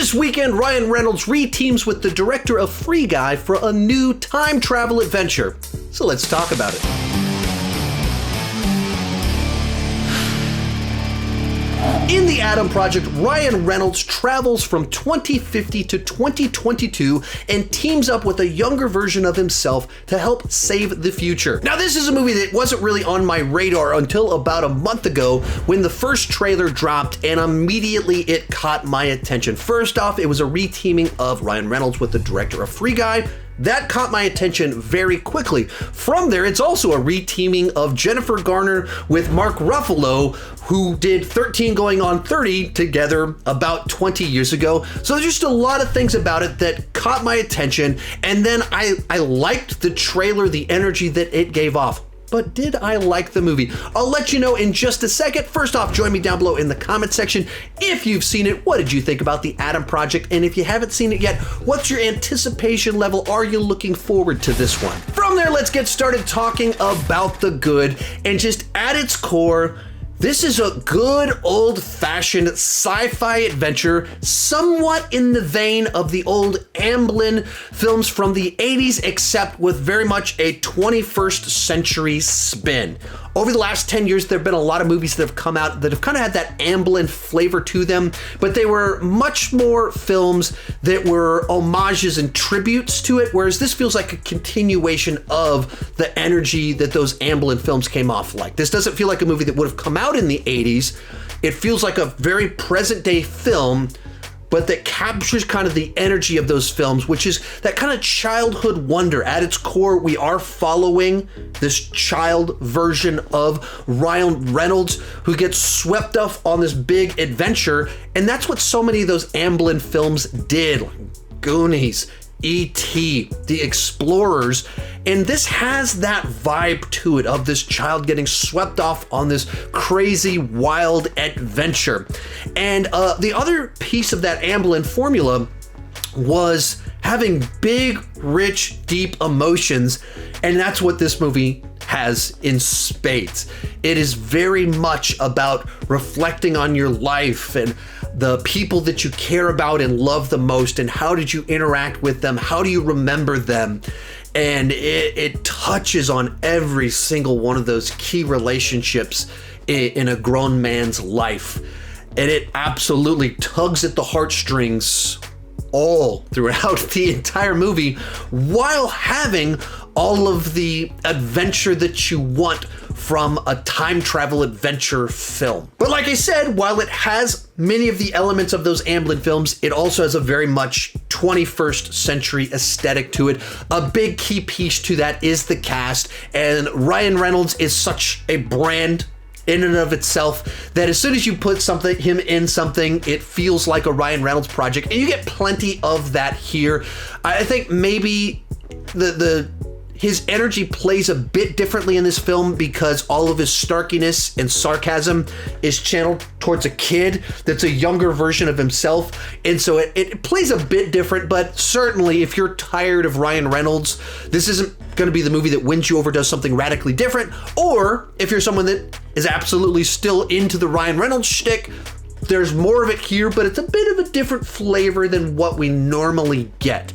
This weekend, Ryan Reynolds re-teams with the director of Free Guy for a new time travel adventure. So let's talk about it. In The Adam Project, Ryan Reynolds travels from 2050 to 2022 and teams up with a younger version of himself to help save the future. Now, this is a movie that wasn't really on my radar until about a month ago when the first trailer dropped, and immediately it caught my attention. First off, it was a re-teaming of Ryan Reynolds with the director of Free Guy. That caught my attention very quickly. From there, it's also a re-teaming of Jennifer Garner with Mark Ruffalo, who did 13 Going on 30 together about 20 years ago. So there's just a lot of things about it that caught my attention. And then I liked the trailer, the energy that it gave off. But did I like the movie? I'll let you know in just a second. First off, join me down below in the comment section. If you've seen it, what did you think about The Adam Project? And if you haven't seen it yet, what's your anticipation level? Are you looking forward to this one? From there, let's get started talking about the good. And just at its core, this is a good old-fashioned sci-fi adventure, somewhat in the vein of the old Amblin films from the 80s, except with very much a 21st century spin. Over the last 10 years, there have been a lot of movies that have come out that have kind of had that Amblin flavor to them, but they were much more films that were homages and tributes to it, whereas this feels like a continuation of the energy that those Amblin films came off like. This doesn't feel like a movie that would have come out in the 80s. It feels like a very present day film, but that captures kind of the energy of those films, which is that kind of childhood wonder. At its core, we are following this child version of Ryan Reynolds who gets swept up on this big adventure. And that's what so many of those Amblin films did, like Goonies, E.T., The Explorers, and this has that vibe to it of this child getting swept off on this crazy, wild adventure. And the other piece of that Amblin formula was having big, rich, deep emotions, and that's what this movie has in spades. It is very much about reflecting on your life and the people that you care about and love the most, and how did you interact with them? How do you remember them? And it touches on every single one of those key relationships in a grown man's life. And it absolutely tugs at the heartstrings all throughout the entire movie, while having all of the adventure that you want from a time travel adventure film. But like I said, while it has many of the elements of those Amblin films, it also has a very much 21st century aesthetic to it. A big key piece to that is the cast, and Ryan Reynolds is such a brand in and of itself that as soon as you put him in something, it feels like a Ryan Reynolds project, and you get plenty of that here. I think maybe his energy plays a bit differently in this film because all of his snarkiness and sarcasm is channeled towards a kid that's a younger version of himself. And so it plays a bit different, but certainly if you're tired of Ryan Reynolds, this isn't going to be the movie that wins you over, does something radically different. Or if you're someone that is absolutely still into the Ryan Reynolds shtick, there's more of it here, but it's a bit of a different flavor than what we normally get.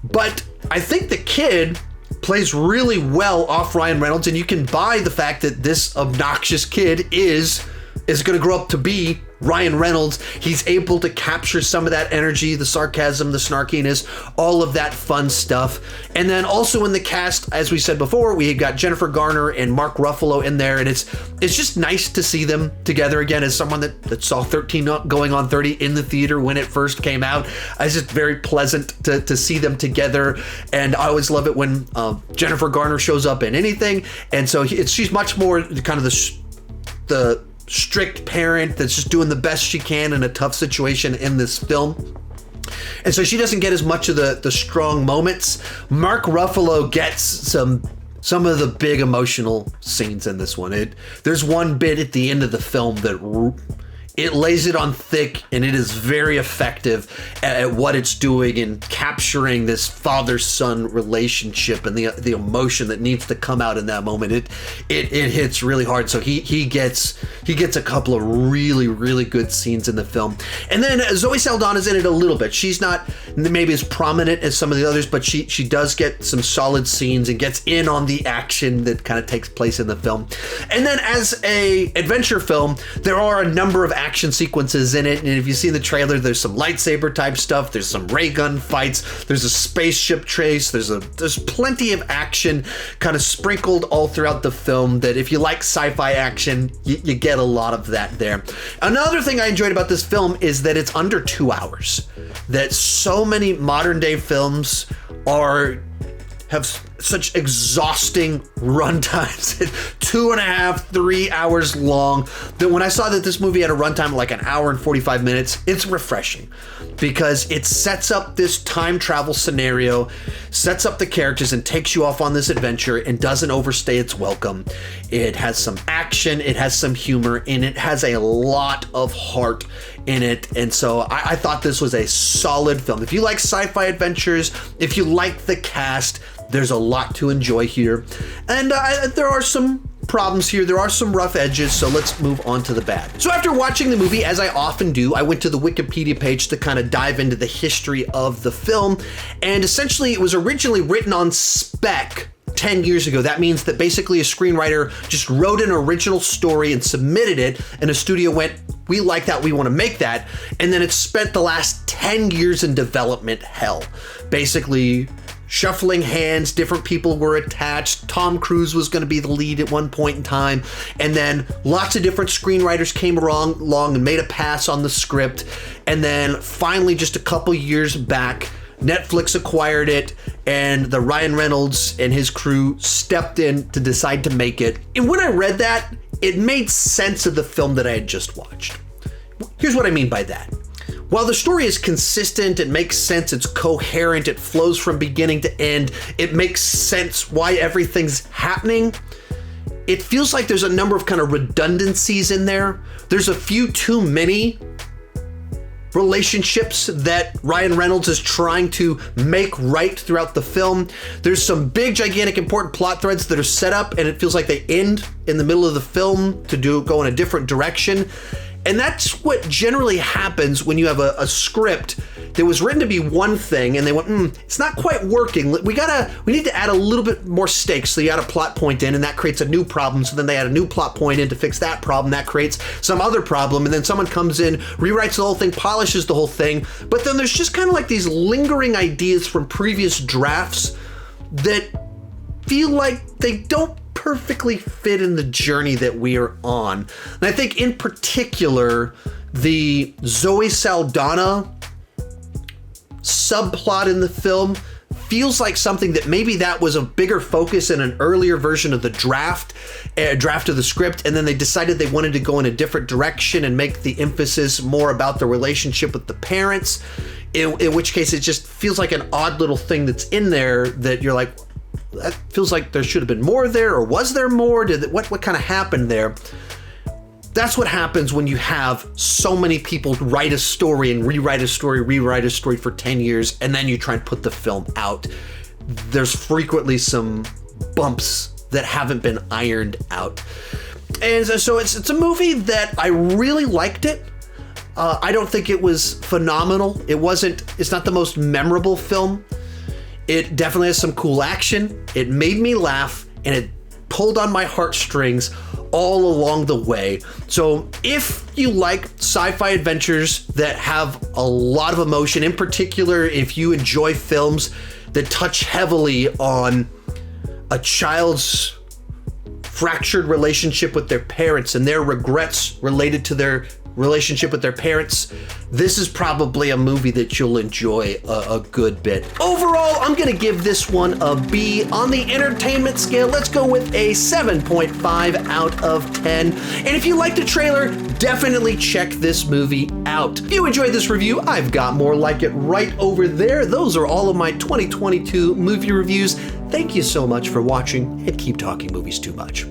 But I think the kid plays really well off Ryan Reynolds, and you can buy the fact that this obnoxious kid is going to grow up to be Ryan Reynolds. He's able to capture some of that energy, the sarcasm, the snarkiness, all of that fun stuff. And then also in the cast, as we said before, we got Jennifer Garner and Mark Ruffalo in there, and it's just nice to see them together again. As someone that saw 13 Going on 30 in the theater when it first came out, it's just very pleasant to see them together. And I always love it when Jennifer Garner shows up in anything, and so she's much more kind of the strict parent that's just doing the best she can in a tough situation in this film. And so she doesn't get as much of the strong moments. Mark Ruffalo gets some of the big emotional scenes in this one. There's one bit at the end of the film that it lays it on thick, and it is very effective at what it's doing in capturing this father-son relationship and the emotion that needs to come out in that moment. It hits really hard. So he gets a couple of really, really good scenes in the film. And then Zoe Saldana's in it a little bit. She's not maybe as prominent as some of the others, but she does get some solid scenes and gets in on the action that kind of takes place in the film. And then as a adventure film, there are a number of action sequences in it, and if you see the trailer, there's some lightsaber type stuff, there's some ray gun fights, there's a spaceship chase, there's plenty of action kind of sprinkled all throughout the film that if you like sci-fi action, you get a lot of that there. Another thing I enjoyed about this film is that it's under 2 hours. That so many modern day films have such exhausting runtimes, 2.5, 3 hours long, that when I saw that this movie had a runtime of like an hour and 45 minutes, it's refreshing because it sets up this time travel scenario, sets up the characters and takes you off on this adventure and doesn't overstay its welcome. It has some action, it has some humor, and it has a lot of heart in it. And so I thought this was a solid film. If you like sci-fi adventures, if you like the cast, there's a lot to enjoy here. And there are some problems here. There are some rough edges, so let's move on to the bad. So after watching the movie, as I often do, I went to the Wikipedia page to kind of dive into the history of the film. And essentially, it was originally written on spec 10 years ago. That means that basically a screenwriter just wrote an original story and submitted it, and a studio went, we like that, we want to make that. And then it spent the last 10 years in development hell. Basically, shuffling hands, different people were attached. Tom Cruise was going to be the lead at one point in time. And then lots of different screenwriters came along and made a pass on the script. And then finally, just a couple years back, Netflix acquired it, and the Ryan Reynolds and his crew stepped in to decide to make it. And when I read that, it made sense of the film that I had just watched. Here's what I mean by that. While the story is consistent, it makes sense, it's coherent, it flows from beginning to end, it makes sense why everything's happening, it feels like there's a number of kind of redundancies in there. There's a few too many relationships that Ryan Reynolds is trying to make right throughout the film. There's some big, gigantic, important plot threads that are set up, and it feels like they end in the middle of the film to go in a different direction. And that's what generally happens when you have a script that was written to be one thing, and they went, it's not quite working. We need to add a little bit more stakes. So you add a plot point in, and that creates a new problem. So then they add a new plot point in to fix that problem. That creates some other problem. And then someone comes in, rewrites the whole thing, polishes the whole thing. But then there's just kind of like these lingering ideas from previous drafts that feel like they don't perfectly fit in the journey that we are on. And I think in particular, the Zoe Saldana subplot in the film feels like something that maybe that was a bigger focus in an earlier version of the draft of the script, and then they decided they wanted to go in a different direction and make the emphasis more about the relationship with the parents, in which case it just feels like an odd little thing that's in there that you're like, that feels like there should have been more there, or was there more? What kind of happened there? That's what happens when you have so many people write a story and rewrite a story for 10 years, and then you try and put the film out. There's frequently some bumps that haven't been ironed out. And so it's a movie that I really liked it. I don't think it was phenomenal. It's not the most memorable film. It definitely has some cool action. It made me laugh, and it pulled on my heartstrings all along the way. So if you like sci-fi adventures that have a lot of emotion, in particular, if you enjoy films that touch heavily on a child's fractured relationship with their parents and their regrets related to their relationship with their parents, this is probably a movie that you'll enjoy a good bit. Overall, I'm gonna give this one a B. On the entertainment scale, let's go with a 7.5 out of 10. And if you liked the trailer, definitely check this movie out. If you enjoyed this review, I've got more like it right over there. Those are all of my 2022 movie reviews. Thank you so much for watching, and keep talking movies too much.